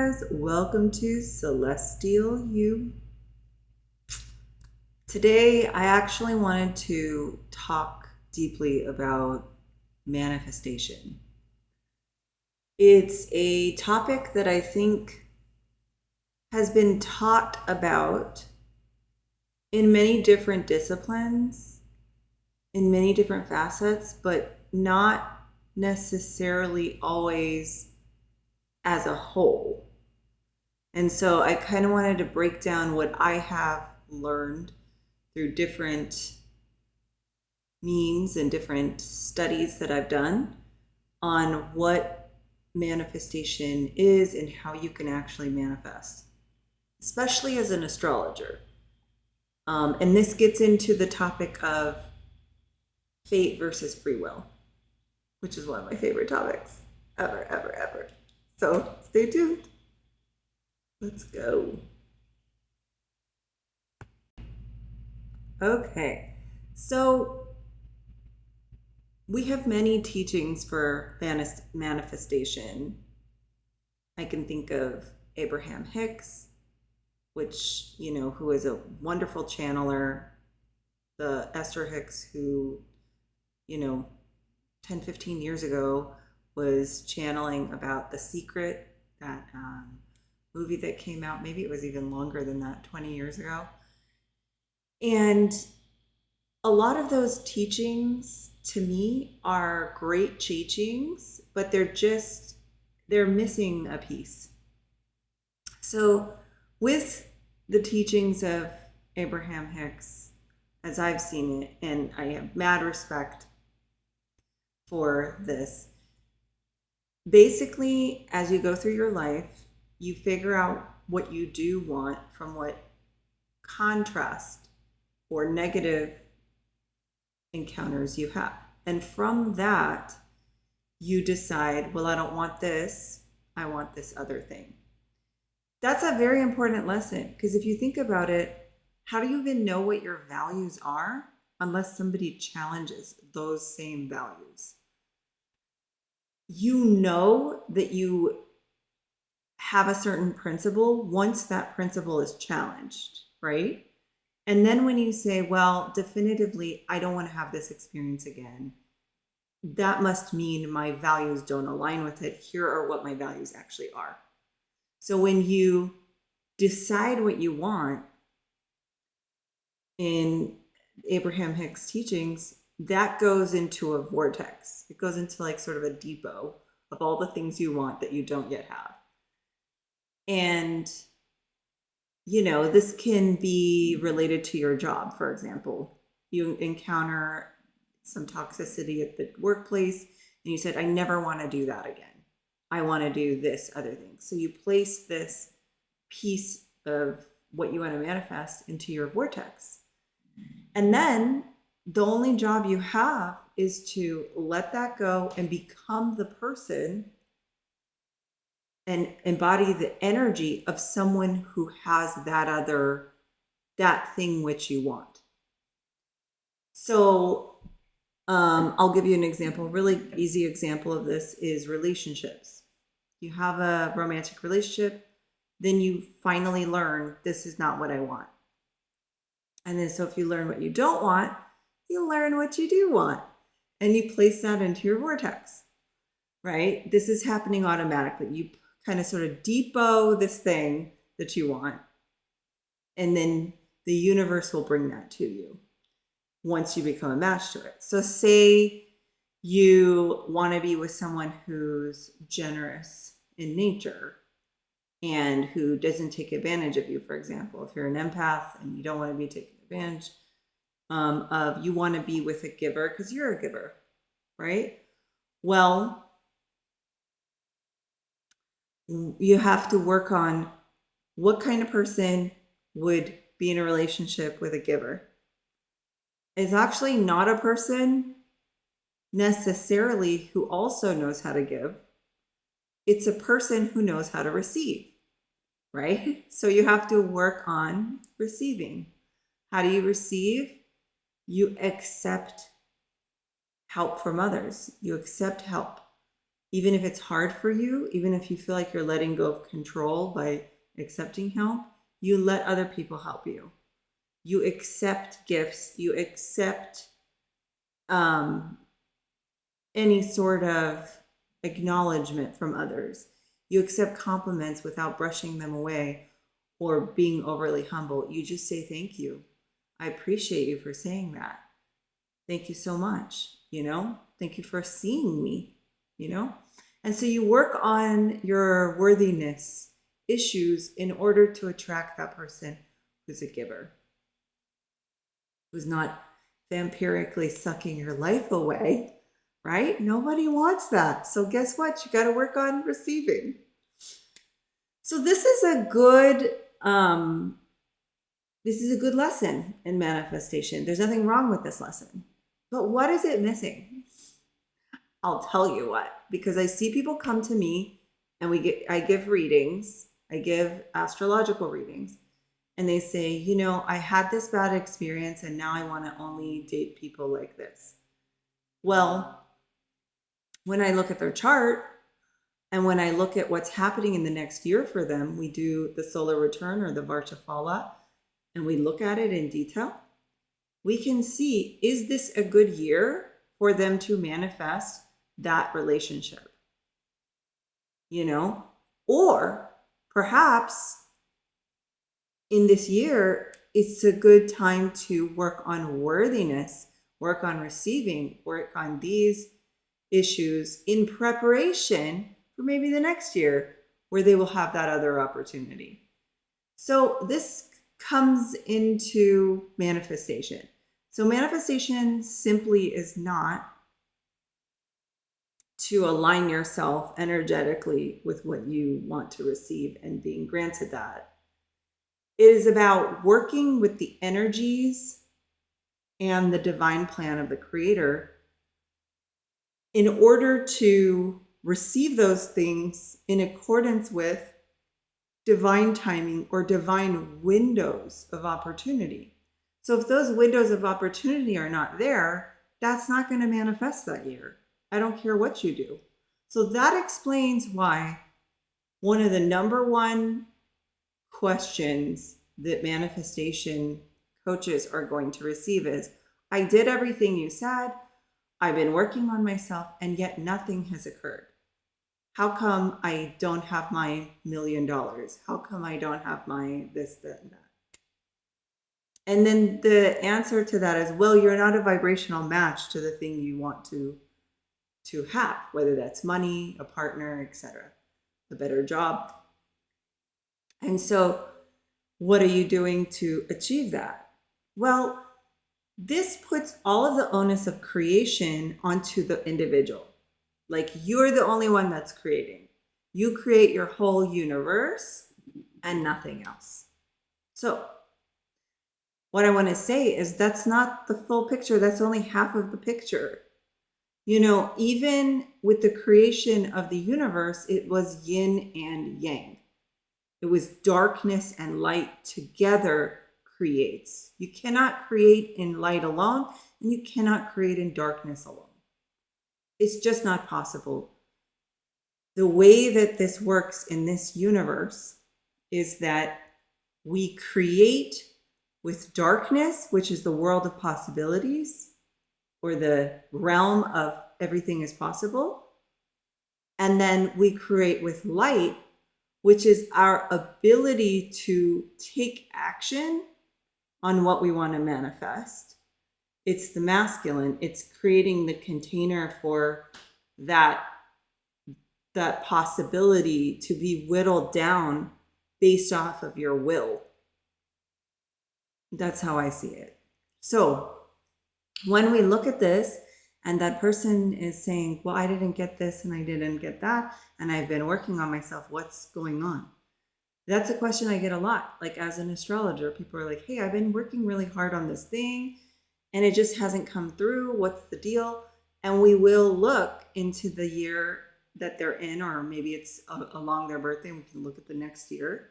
guys, welcome to Celestial You. Today I actually wanted to talk deeply about manifestation. It's a topic that I think has been taught about in many different disciplines, in many different facets, but not necessarily always as a whole. And so I kind of wanted to break down what I have learned through different means and different studies that I've done on what manifestation is and how you can actually manifest, especially as an astrologer. And this gets into the topic of fate versus free will, which is one of my favorite topics ever, ever, ever. So stay tuned. Let's go. Okay, so we have many teachings for manifestation. I can think of Abraham Hicks, which, who is a wonderful channeler, the Esther Hicks, who, 10, 15 years ago was channeling about The Secret, that movie that came out, maybe it was even longer than that, 20 years ago. And a lot of those teachings to me are great teachings, but they're missing a piece. So with the teachings of Abraham Hicks, as I've seen it, and I have mad respect for this, basically, as you go through your life, you figure out what you do want from what contrast or negative encounters you have. And from that, you decide, well, I don't want this, I want this other thing. That's a very important lesson, because if you think about it, how do you even know what your values are unless somebody challenges those same values? You know that you have a certain principle once that principle is challenged, right? And then when you say, well, definitively, I don't want to have this experience again, that must mean my values don't align with it. Here are what my values actually are. So when you decide what you want in Abraham Hicks' teachings, that goes into a vortex. It goes into like sort of a depot of all the things you want that you don't yet have. And this can be related to your job, for example. You encounter some toxicity at the workplace, and you said, I never want to do that again. I want to do this other thing. So you place this piece of what you want to manifest into your vortex. And then the only job you have is to let that go and become the person and embody the energy of someone who has that thing which you want. So I'll give you an example. Really easy example of this is relationships. You have a romantic relationship, then you finally learn this is not what I want. And then so if you learn what you don't want, you learn what you do want. And you place that into your vortex, right? This is happening automatically. You kind of sort of depot this thing that you want, and then the universe will bring that to you once you become a match to it. So say you want to be with someone who's generous in nature and who doesn't take advantage of you, for example. If you're an empath and you don't want to be taken advantage of, you want to be with a giver because you're a giver, right? Well, you have to work on what kind of person would be in a relationship with a giver. It's actually not a person necessarily who also knows how to give. It's a person who knows how to receive, right? So you have to work on receiving. How do you receive? You accept help from others. You accept help. Even if it's hard for you, even if you feel like you're letting go of control by accepting help, you let other people help you. You accept gifts, you accept um, any sort of acknowledgement from others. You accept compliments without brushing them away or being overly humble. You just say, thank you. I appreciate you for saying that. Thank you so much. Thank you for seeing me, And so you work on your worthiness issues in order to attract that person who's a giver, who's not vampirically sucking your life away, right? Nobody wants that. So guess what? You got to work on receiving. So this is a good lesson in manifestation. There's nothing wrong with this lesson. But what is it missing? I'll tell you what, because I see people come to me and I give readings, I give astrological readings, and they say, I had this bad experience and now I want to only date people like this. Well, when I look at their chart and when I look at what's happening in the next year for them, we do the solar return or the Varshafala, and we look at it in detail. We can see, is this a good year for them to manifest that relationship? Or perhaps in this year, it's a good time to work on worthiness, work on receiving, work on these issues in preparation for maybe the next year where they will have that other opportunity. So this comes into manifestation. So manifestation simply is not to align yourself energetically with what you want to receive and being granted that. It is about working with the energies and the divine plan of the Creator in order to receive those things in accordance with divine timing or divine windows of opportunity. So if those windows of opportunity are not there, that's not going to manifest that year. I don't care what you do. So that explains why one of the number one questions that manifestation coaches are going to receive is, I did everything you said, I've been working on myself, and yet nothing has occurred. How come I don't have my $1 million? How come I don't have my this, that, and that? And then the answer to that is, well, you're not a vibrational match to the thing you want to have, whether that's money, a partner, etc., a better job. And so what are you doing to achieve that? Well, this puts all of the onus of creation onto the individual. Like, you're the only one that's creating. You create your whole universe and nothing else. So what I want to say is that's not the full picture. That's only half of the picture. Even with the creation of the universe, it was yin and yang. It was darkness and light together creates. You cannot create in light alone, and you cannot create in darkness alone. It's just not possible. The way that this works in this universe is that we create with darkness, which is the world of possibilities, or the realm of everything is possible. And then we create with light, which is our ability to take action on what we want to manifest. It's the masculine. It's creating the container for that possibility to be whittled down based off of your will. That's how I see it. So when we look at this and that person is saying, well, I didn't get this and I didn't get that, and I've been working on myself, what's going on? That's a question I get a lot. Like, as an astrologer, people are like, hey, I've been working really hard on this thing and it just hasn't come through. What's the deal? And we will look into the year that they're in, or maybe it's along their birthday, and we can look at the next year.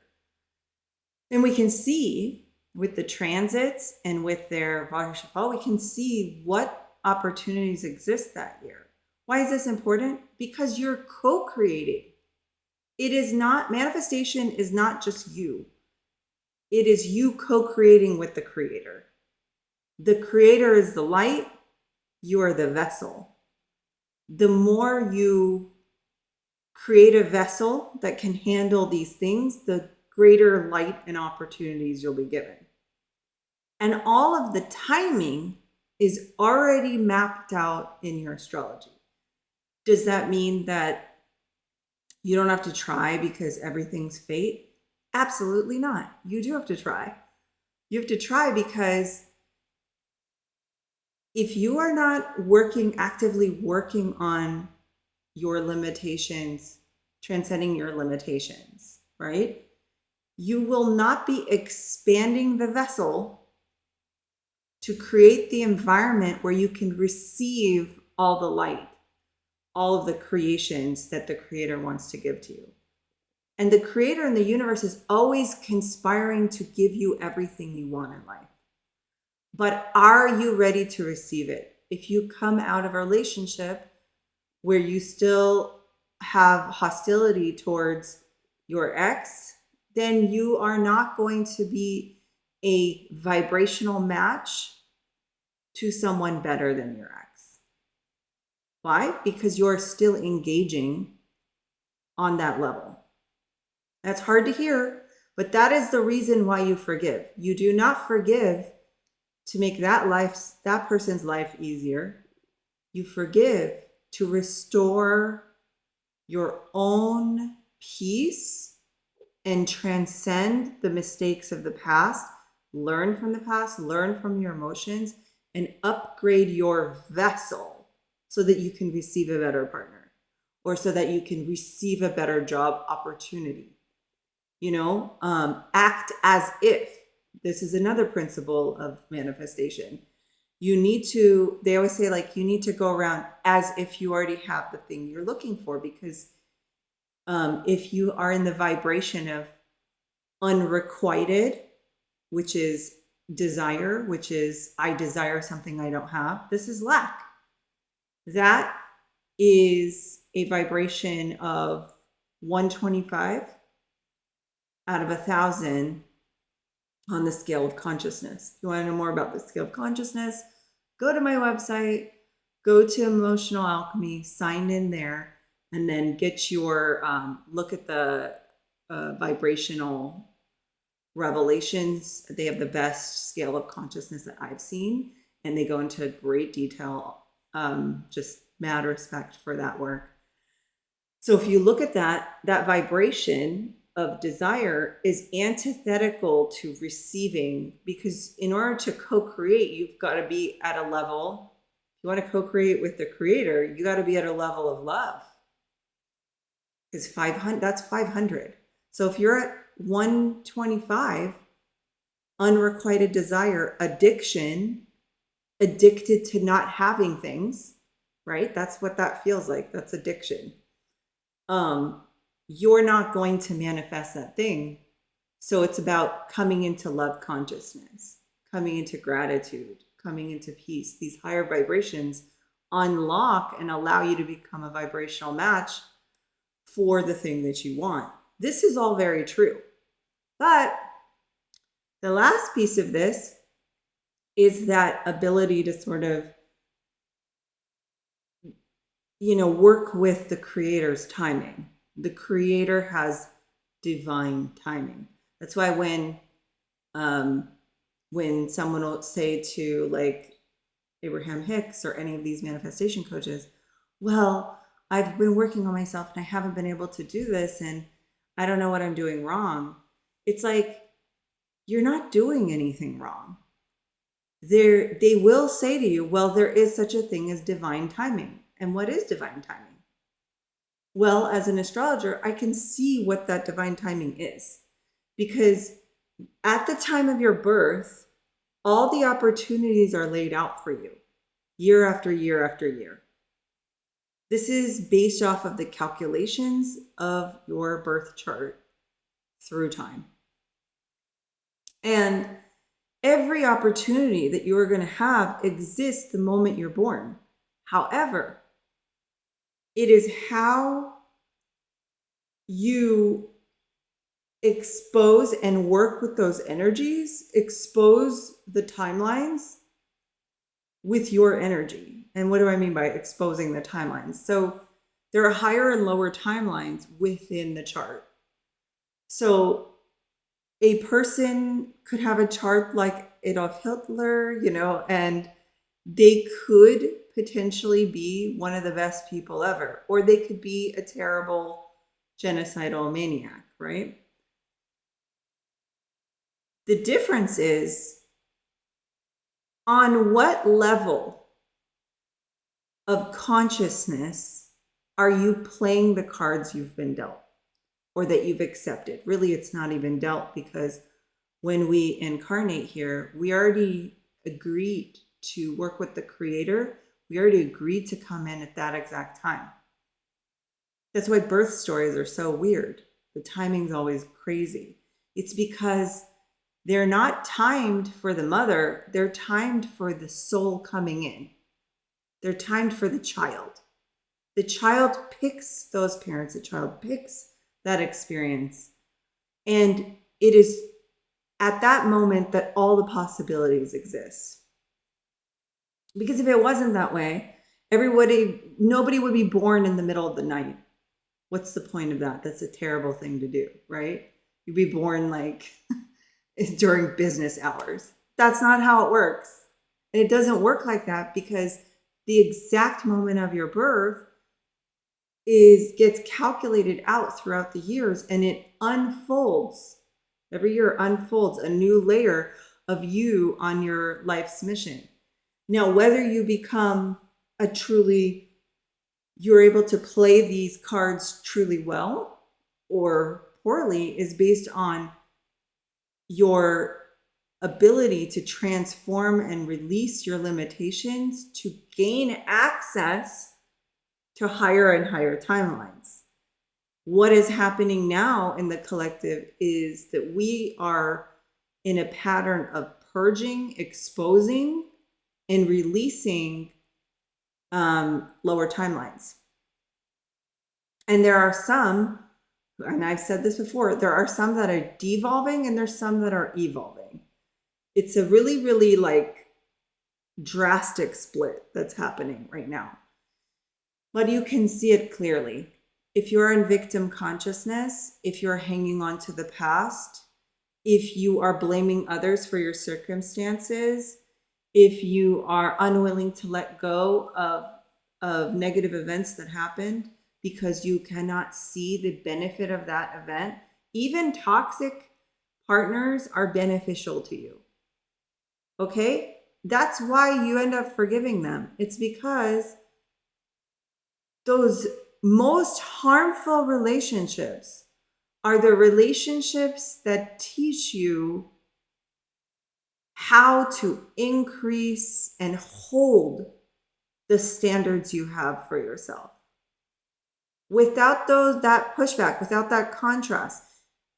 And we can see with the transits and with their Varshafal, we can see what opportunities exist that year. Why is this important? Because you're co-creating. It is not, manifestation is not just you. It is you co-creating with the creator. The creator is the light, you are the vessel. The more you create a vessel that can handle these things, the greater light and opportunities you'll be given. And all of the timing is already mapped out in your astrology. Does that mean that you don't have to try because everything's fate? Absolutely not. You do have to try. You have to try because if you are not actively working on your limitations, transcending your limitations, right? You will not be expanding the vessel to create the environment where you can receive all the light, all of the creations that the creator wants to give to you. And the creator in the universe is always conspiring to give you everything you want in life. But are you ready to receive it? If you come out of a relationship where you still have hostility towards your ex, then you are not going to be a vibrational match to someone better than your ex. Why? Because you're still engaging on that level. That's hard to hear, but that is the reason why you forgive. You do not forgive to make that person's life easier. You forgive to restore your own peace and transcend the mistakes of the past, learn from the past, learn from your emotions, and upgrade your vessel so that you can receive a better partner or so that you can receive a better job opportunity. Act as if. This is another principle of manifestation. They always say, like, you need to go around as if you already have the thing you're looking for, because if you are in the vibration of unrequited, which is desire, which is I desire something I don't have, this is lack. That is a vibration of 125 out of 1,000 on the scale of consciousness. If you want to know more about the scale of consciousness, go to my website, go to Emotional Alchemy, sign in there, and then get your look at the vibrational revelations. They have the best scale of consciousness that I've seen, and they go into great detail. Just mad respect for that work. So if you look at that vibration of desire is antithetical to receiving, because in order to co-create, you've got to be at a level. If you want to co-create with the creator, you got to be at a level of love. Because 500, that's 500. So if you're at 125, unrequited desire, addiction, addicted to not having things, right? That's what that feels like. That's addiction. You're not going to manifest that thing. So it's about coming into love consciousness, coming into gratitude, coming into peace. These higher vibrations unlock and allow you to become a vibrational match for the thing that you want. This is all very true. But the last piece of this is that ability to sort of, work with the creator's timing. The creator has divine timing. That's why when someone will say to, like, Abraham Hicks or any of these manifestation coaches, well, I've been working on myself and I haven't been able to do this and I don't know what I'm doing wrong. It's like, you're not doing anything wrong. They will say to you, well, there is such a thing as divine timing. And what is divine timing? Well, as an astrologer, I can see what that divine timing is, because at the time of your birth, all the opportunities are laid out for you year after year after year. This is based off of the calculations of your birth chart through time. And every opportunity that you are going to have exists the moment you're born. However, It is how you expose and work with those energies, expose the timelines with your energy. And what do I mean by exposing the timelines? So there are higher and lower timelines within the chart. So a person could have a chart like Adolf Hitler, and they could potentially be one of the best people ever, or they could be a terrible genocidal maniac, right? The difference is on what level of consciousness are you playing the cards you've been dealt or that you've accepted? Really, it's not even dealt, because when we incarnate here, we already agreed to work with the Creator. We already agreed to come in at that exact time. That's why birth stories are so weird. The timing's always crazy. It's because they're not timed for the mother, they're timed for the soul coming in. They're timed for the child. The child picks those parents, the child picks that experience. And it is at that moment that all the possibilities exist. Because if it wasn't that way, nobody would be born in the middle of the night. What's the point of that? That's a terrible thing to do, right? You'd be born like during business hours. That's not how it works. And it doesn't work like that, because the exact moment of your birth gets calculated out throughout the years, and it unfolds. Every year unfolds a new layer of you on your life's mission. Now, whether you become you're able to play these cards truly well or poorly is based on your ability to transform and release your limitations to gain access to higher and higher timelines. What is happening now in the collective is that we are in a pattern of purging, exposing, and releasing lower timelines. And there are some, and I've said this before, there are some that are devolving and there's some that are evolving. It's a really, really drastic split that's happening right now. But you can see it clearly. If you're in victim consciousness, if you're hanging on to the past, if you are blaming others for your circumstances, if you are unwilling to let go of negative events that happened because you cannot see the benefit of that event, even toxic partners are beneficial to you. Okay? That's why you end up forgiving them. It's because those most harmful relationships are the relationships that teach you how to increase and hold the standards you have for yourself. Without that pushback, without that contrast,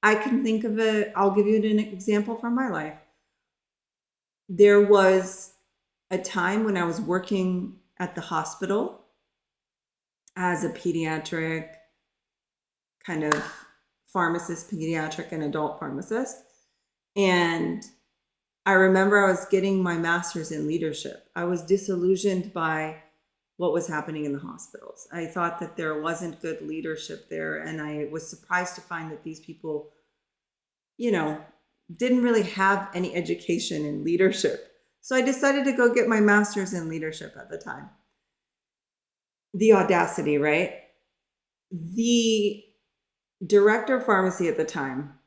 I can think of I'll give you an example from my life. There was a time when I was working at the hospital as a pediatric kind of pharmacist, pediatric and adult pharmacist. And I remember I was getting my master's in leadership. I was disillusioned by what was happening in the hospitals. I thought that there wasn't good leadership there. And I was surprised to find that these people, didn't really have any education in leadership. So I decided to go get my master's in leadership at the time. The audacity, right? The director of pharmacy at the time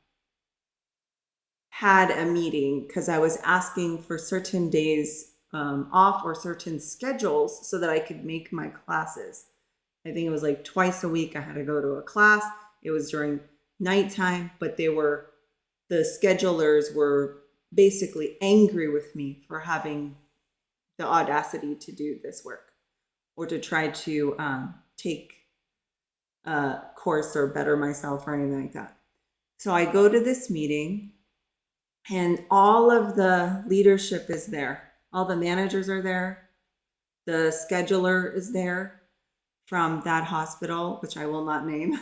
had a meeting because I was asking for certain days off or certain schedules so that I could make my classes. I think it was like twice a week I had to go to a class. It was during nighttime, but the schedulers were basically angry with me for having the audacity to do this work or to try to take a course or better myself or anything like that. So I go to this meeting and all of the leadership is there. All the managers are there. The scheduler is there. from that hospital, which I will not name,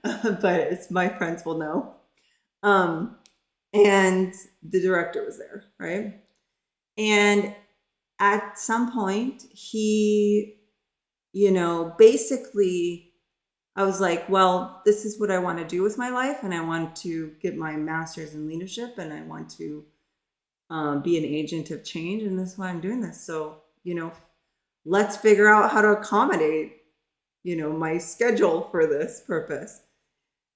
but my friends will know. And the director was there, right? And at some point, he, basically, I was like, well, this is what I want to do with my life. And I want to get my master's in leadership, and I want to be an agent of change. And that's why I'm doing this. So, let's figure out how to accommodate, my schedule for this purpose.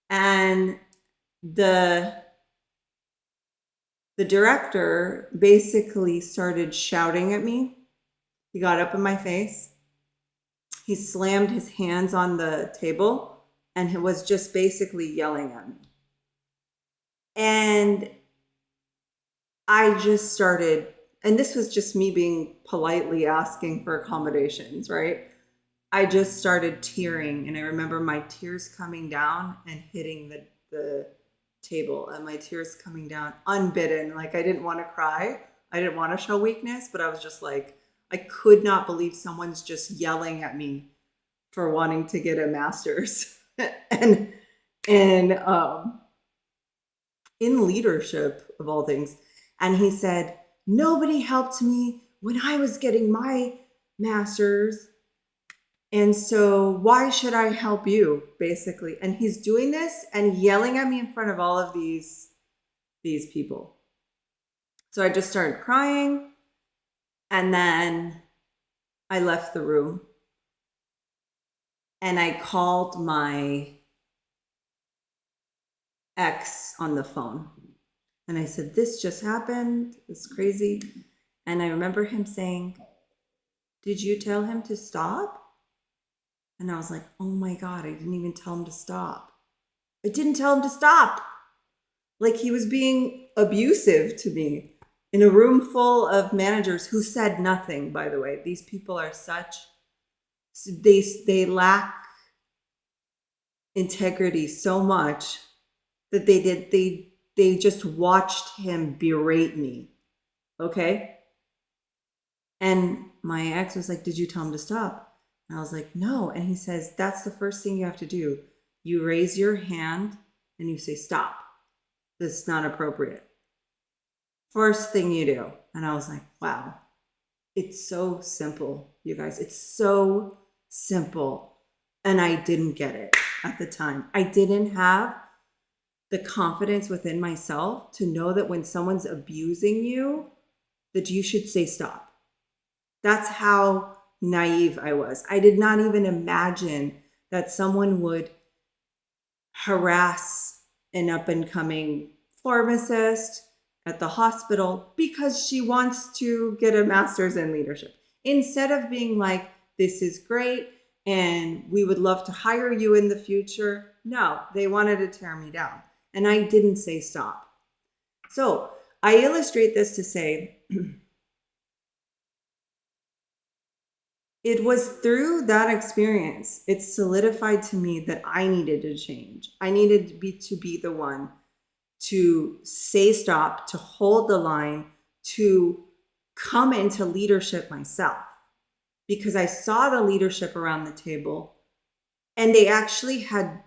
And the director basically started shouting at me. He got up in my face. He slammed his hands on the table and he was just basically yelling at me. And I just started, and this was just me being politely asking for accommodations, right? I just started tearing, and I remember my tears coming down and hitting the table, and my tears coming down unbidden. Like, I didn't want to cry. I didn't want to show weakness, but I was just like, I could not believe someone's just yelling at me for wanting to get a master's and in leadership of all things. And he said, nobody helped me when I was getting my master's. And so why should I help you, basically? And he's doing this and yelling at me in front of all of these people. So I just started crying, and then I left the room. And I called my ex on the phone. And I said, this just happened. It's crazy. And I remember him saying, did you tell him to stop? And I was like, oh my God, I didn't even tell him to stop. I didn't tell him to stop. Like, he was being abusive to me in a room full of managers who said nothing, by the way. These people are they lack integrity so much that they just watched him berate me. Okay? And my ex was like, did you tell him to stop? And I was like, no. And he says, that's the first thing you have to do. You raise your hand and you say, stop. This is not appropriate. First thing you do. And I was like, wow, it's so simple, you guys. It's so simple. And I didn't get it at the time. I didn't have the confidence within myself to know that when someone's abusing you, that you should say stop. That's how naive I was. I did not even imagine that someone would harass an up-and-coming pharmacist at the hospital because she wants to get a master's in leadership. Instead of being like, this is great and we would love to hire you in the future. No, they wanted to tear me down. And I didn't say stop. So I illustrate this to say, it was through that experience, it solidified to me that I needed to change. I needed to be the one to say stop, to hold the line, to come into leadership myself. Because I saw the leadership around the table, and they actually had,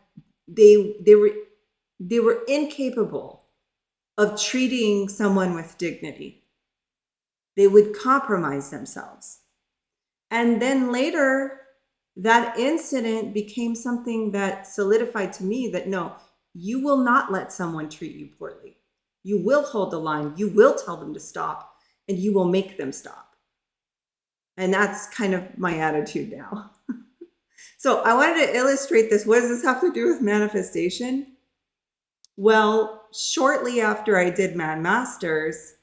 they were incapable of treating someone with dignity. They would compromise themselves. And then later, that incident became something that solidified to me that no, you will not let someone treat you poorly. You will hold the line. You will tell them to stop, and you will make them stop. And that's kind of my attitude now. So I wanted to illustrate this. What does this have to do with manifestation? Well, shortly after I did my master's,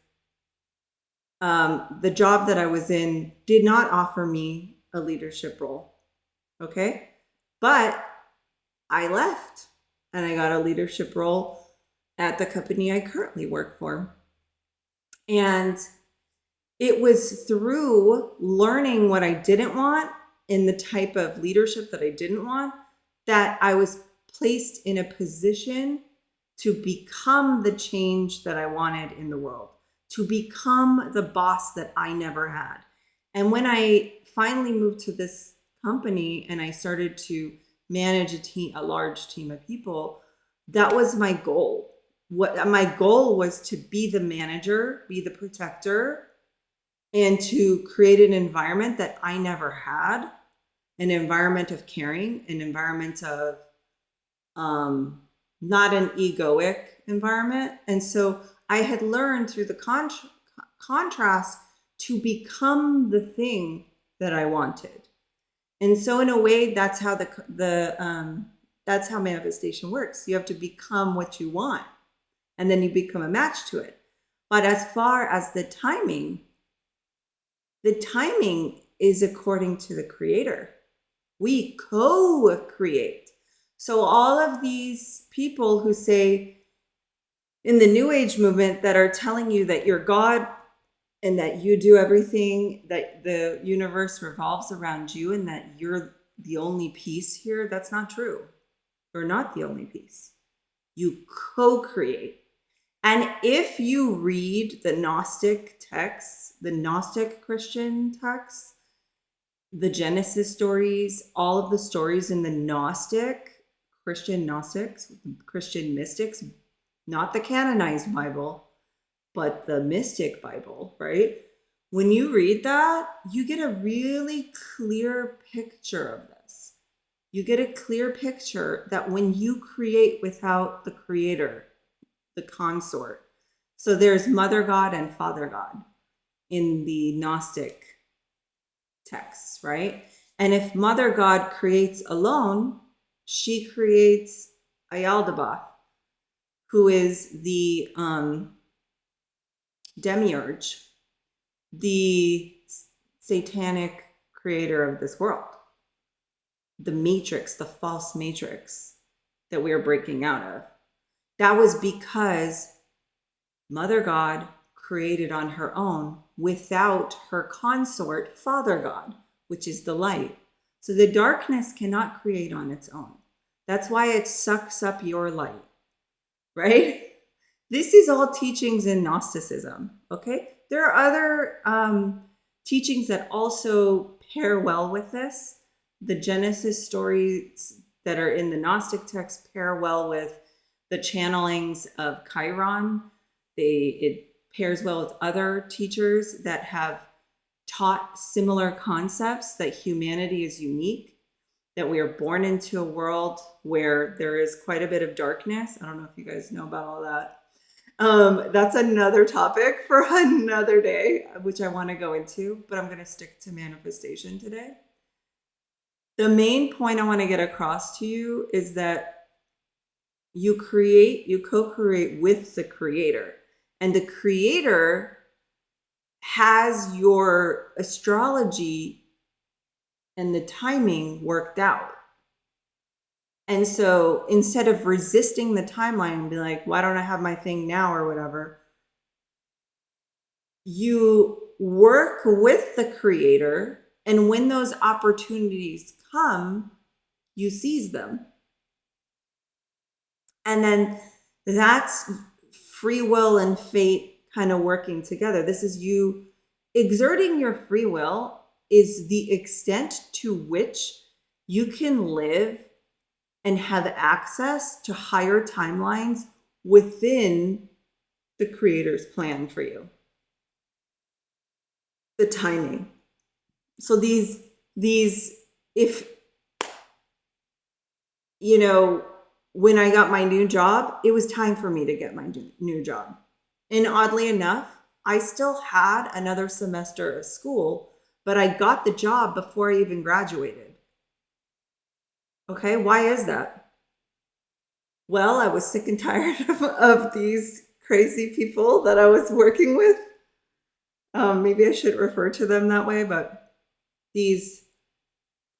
the job that I was in did not offer me a leadership role. Okay. But I left and I got a leadership role at the company I currently work for. And it was through learning what I didn't want in the type of leadership that I didn't want that I was placed in a position to become the change that I wanted in the world, to become the boss that I never had. And when I finally moved to this company and I started to manage a large team of people, that was my goal. What my goal was to be the manager, be the protector, and to create an environment that I never had, an environment of caring, an environment of not an egoic environment. And so I had learned through the contrast to become the thing that I wanted. And so in a way, that's how that's how manifestation works. You have to become what you want, and then you become a match to it. But as far as the timing is according to the creator. We co-create. So all of these people who say in the New Age movement that are telling you that you're God and that you do everything, that the universe revolves around you and that you're the only piece here, that's not true. You're not the only piece. You co-create. And if you read the Gnostic texts, the Gnostic Christian texts, the Genesis stories, all of the stories in the Gnostic, Christian Gnostics, Christian mystics, not the canonized Bible, but the mystic Bible, right? When you read that, you get a really clear picture of this. You get a clear picture that when you create without the creator, the consort. So there's Mother God and Father God in the Gnostic texts, right? And if Mother God creates alone, she creates Ayaldabaoth, who is the demiurge, the satanic creator of this world, the matrix, the false matrix that we are breaking out of. That was because Mother God created on her own without her consort, Father God, which is the light. So the darkness cannot create on its own. That's why it sucks up your light, right? This is all teachings in Gnosticism, okay? There are other teachings that also pair well with this. The Genesis stories that are in the Gnostic text pair well with the channelings of Chiron. It pairs well with other teachers that have taught similar concepts, that humanity is unique, that we are born into a world where there is quite a bit of darkness. I don't know if you guys know about all that. That's another topic for another day, which I want to go into, but I'm going to stick to manifestation today. The main point I want to get across to you is that you co-create with the creator, and the creator has your astrology and the timing worked out. And so instead of resisting the timeline and be like, why don't I have my thing now or whatever, you work with the creator, and when those opportunities come, you seize them. And then that's free will and fate kind of working together. This is you exerting your free will, is the extent to which you can live and have access to higher timelines within the creator's plan for you. The timing. So these, if, you know, when I got my new job, it was time for me to get my new job. And oddly enough, I still had another semester of school, but I got the job before I even graduated. Okay, why is that? Well, I was sick and tired of these crazy people that I was working with. Maybe I shouldn't refer to them that way, but these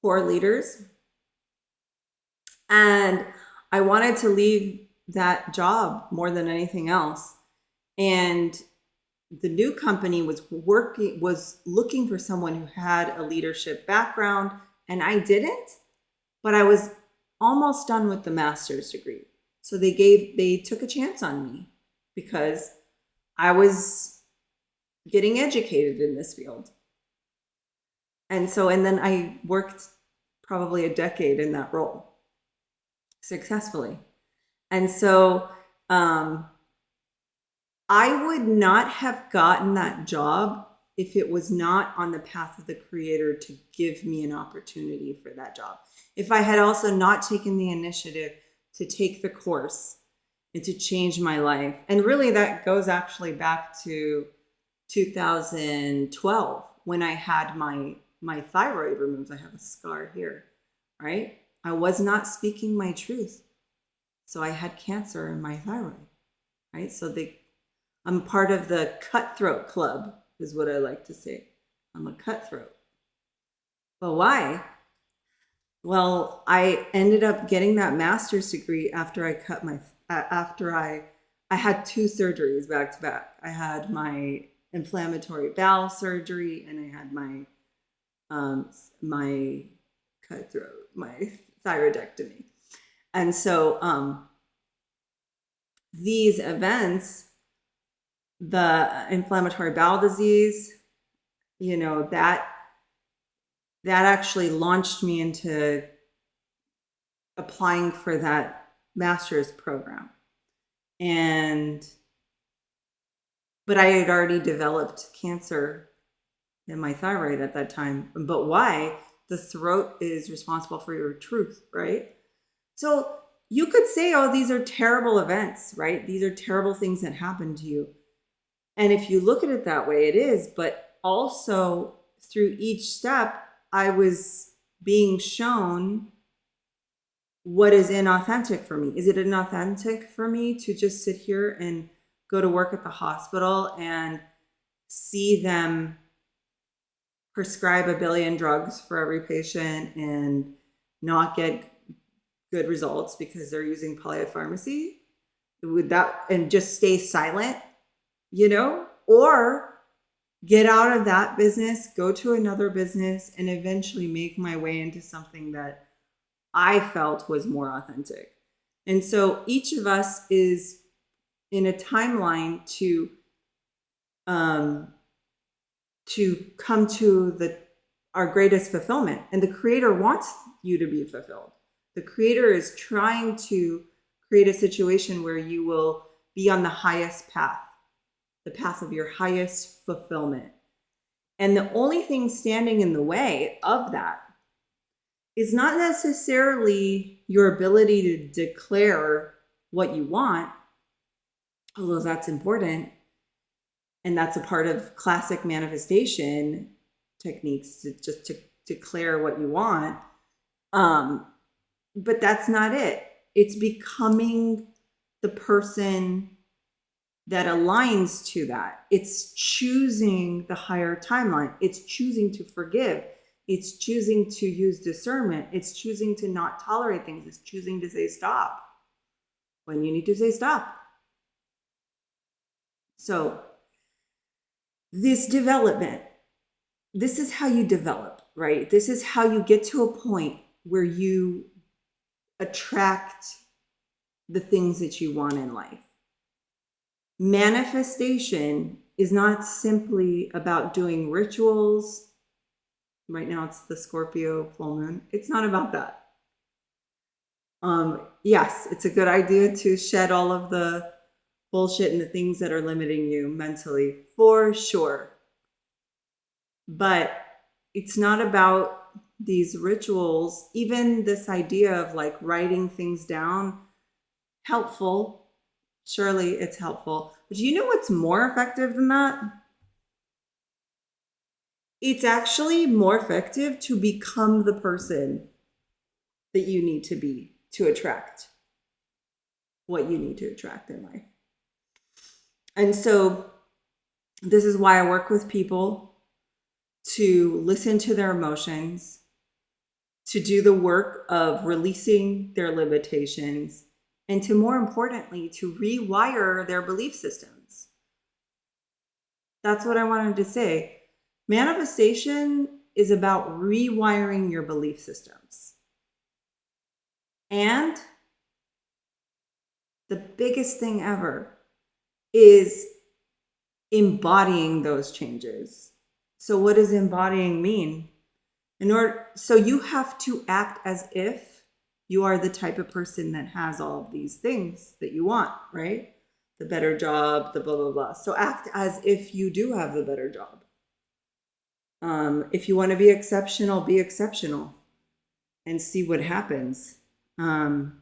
poor leaders. And I wanted to leave that job more than anything else. And the new company was looking for someone who had a leadership background, and I didn't, but I was almost done with the master's degree. So they took a chance on me because I was getting educated in this field. And then I worked probably a decade in that role successfully. And so I would not have gotten that job if it was not on the path of the creator to give me an opportunity for that job. If I had also not taken the initiative to take the course and to change my life. And really that goes actually back to 2012 when I had my thyroid removed. I have a scar here, right? I was not speaking my truth. So I had cancer in my thyroid, right? So I'm part of the cutthroat club, is what I like to say. I'm a cutthroat. But why? Well, I ended up getting that master's degree after I had 2 surgeries back to back. I had my inflammatory bowel surgery and I had my cutthroat, my thyroidectomy. And so these events, the inflammatory bowel disease, that actually launched me into applying for that master's program. But I had already developed cancer in my thyroid at that time. But why? The throat is responsible for your truth, right? So you could say, oh, these are terrible events, right? These are terrible things that happen to you. And if you look at it that way, it is. But also through each step, I was being shown what is inauthentic for me. Is it inauthentic for me to just sit here and go to work at the hospital and see them prescribe 1 billion drugs for every patient and not get good results because they're using polypharmacy? Would that, and just stay silent, or get out of that business, go to another business, and eventually make my way into something that I felt was more authentic. And so each of us is in a timeline to come to our greatest fulfillment. And the creator wants you to be fulfilled. The creator is trying to create a situation where you will be on the highest path, the path of your highest fulfillment. And the only thing standing in the way of that is not necessarily your ability to declare what you want, although that's important. And that's a part of classic manifestation techniques, to declare what you want. But that's not it. It's becoming the person that aligns to that. It's choosing the higher timeline. It's choosing to forgive. It's choosing to use discernment. It's choosing to not tolerate things. It's choosing to say stop when you need to say stop. So this development, this is how you develop, right? This is how you get to a point where you attract the things that you want in life. Manifestation is not simply about doing rituals. Right now it's the Scorpio full moon. It's not about that. Yes, it's a good idea to shed all of the bullshit and the things that are limiting you mentally, for sure. But it's not about these rituals. Even this idea of like writing things down, helpful. Surely it's helpful. But you know what's more effective than that? It's actually more effective to become the person that you need to be to attract what you need to attract in life. And so this is why I work with people to listen to their emotions, to do the work of releasing their limitations, and to, more importantly, to rewire their belief systems. That's what I wanted to say. Manifestation is about rewiring your belief systems. And the biggest thing ever is embodying those changes. So what does embodying mean? So you have to act as if you are the type of person that has all of these things that you want, right? The better job, the blah, blah, blah. So act as if you do have the better job. If you want to be exceptional and see what happens. And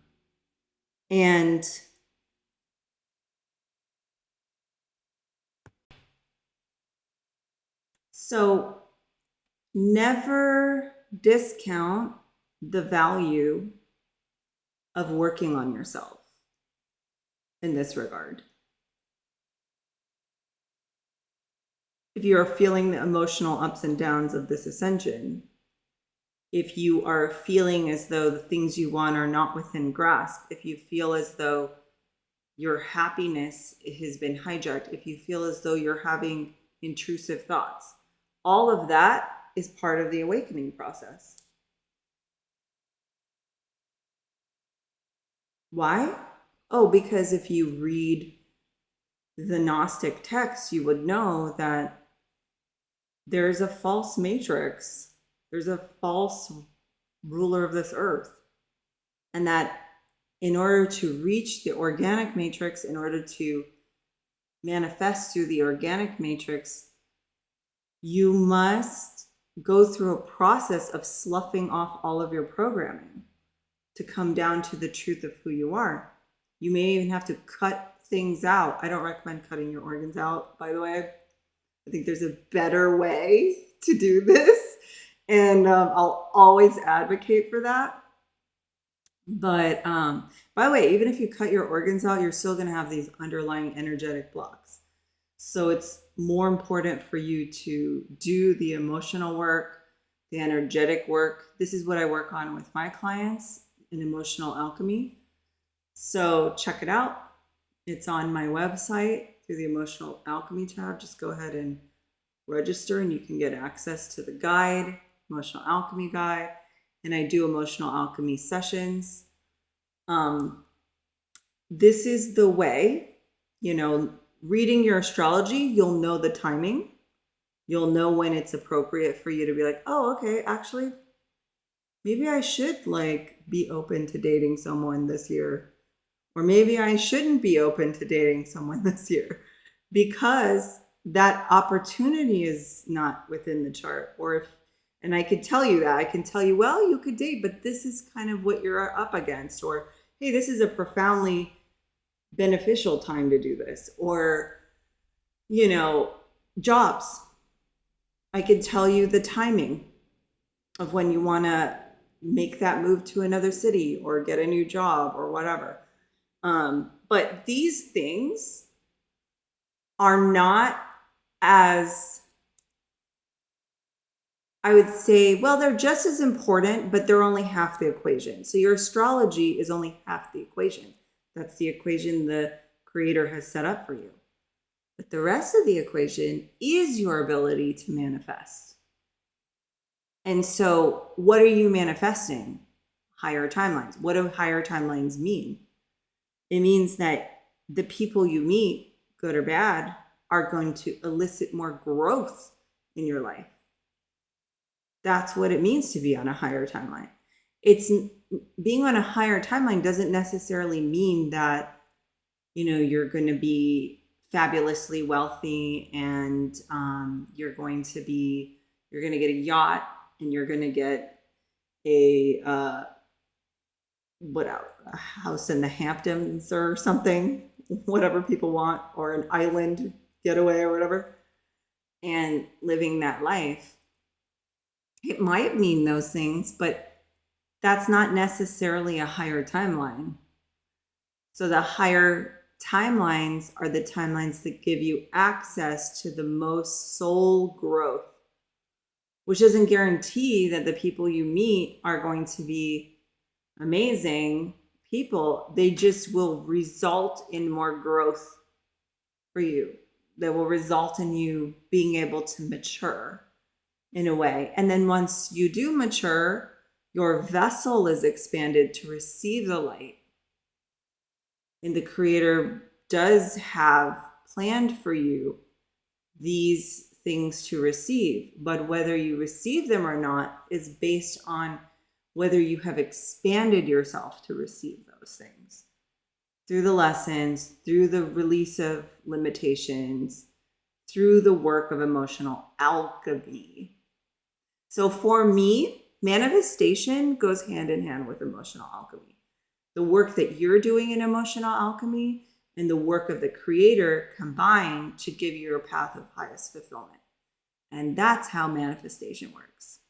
so never discount the value of working on yourself in this regard. If you are feeling the emotional ups and downs of this ascension, if you are feeling as though the things you want are not within grasp, if you feel as though your happiness has been hijacked, if you feel as though you're having intrusive thoughts, all of that is part of the awakening process. Why? Oh, because if you read the Gnostic texts, you would know that there's a false matrix. There's a false ruler of this earth. And that in order to reach the organic matrix, in order to manifest through the organic matrix, you must go through a process of sloughing off all of your programming to come down to the truth of who you are. You may even have to cut things out. I don't recommend cutting your organs out, by the way. I think there's a better way to do this. And I'll always advocate for that. But by the way, even if you cut your organs out, you're still going to have these underlying energetic blocks. So it's more important for you to do the emotional work, the energetic work. This is what I work on with my clients in Emotional Alchemy. So check it out. It's on my website through the Emotional Alchemy tab. Just go ahead and register and you can get access to the guide, Emotional Alchemy guide. And I do emotional alchemy sessions. This is the way, reading your astrology, you'll know the timing. You'll know when it's appropriate for you to be like, oh, okay, actually, maybe I should be open to dating someone this year. Or maybe I shouldn't be open to dating someone this year because that opportunity is not within the chart. And I could tell you that. I can tell you, well, you could date, but this is kind of what you're up against. Or, hey, this is a profoundly beneficial time to do this. Or, jobs. I could tell you the timing of when you want to make that move to another city or get a new job or whatever. But these things are not as, I would say, well, they're just as important, but they're only half the equation. So your astrology is only half the equation. That's the equation the creator has set up for you. But the rest of the equation is your ability to manifest. And so what are you manifesting? Higher timelines. What do higher timelines mean? It means that the people you meet, good or bad, are going to elicit more growth in your life. That's what it means to be on a higher timeline. It's being on a higher timeline doesn't necessarily mean that, you're going to be fabulously wealthy and you're going to get a yacht and you're going to get a house in the Hamptons or something, whatever people want, or an island getaway or whatever, and living that life. It might mean those things, but that's not necessarily a higher timeline. So the higher timelines are the timelines that give you access to the most soul growth, which doesn't guarantee that the people you meet are going to be amazing people. They just will result in more growth for you. They will result in you being able to mature in a way. And then once you do mature, your vessel is expanded to receive the light. And the creator does have planned for you these things to receive, but whether you receive them or not is based on whether you have expanded yourself to receive those things through the lessons, through the release of limitations, through the work of emotional alchemy. So for me, manifestation goes hand in hand with emotional alchemy. The work that you're doing in emotional alchemy and the work of the creator combine to give you a path of highest fulfillment. And that's how manifestation works.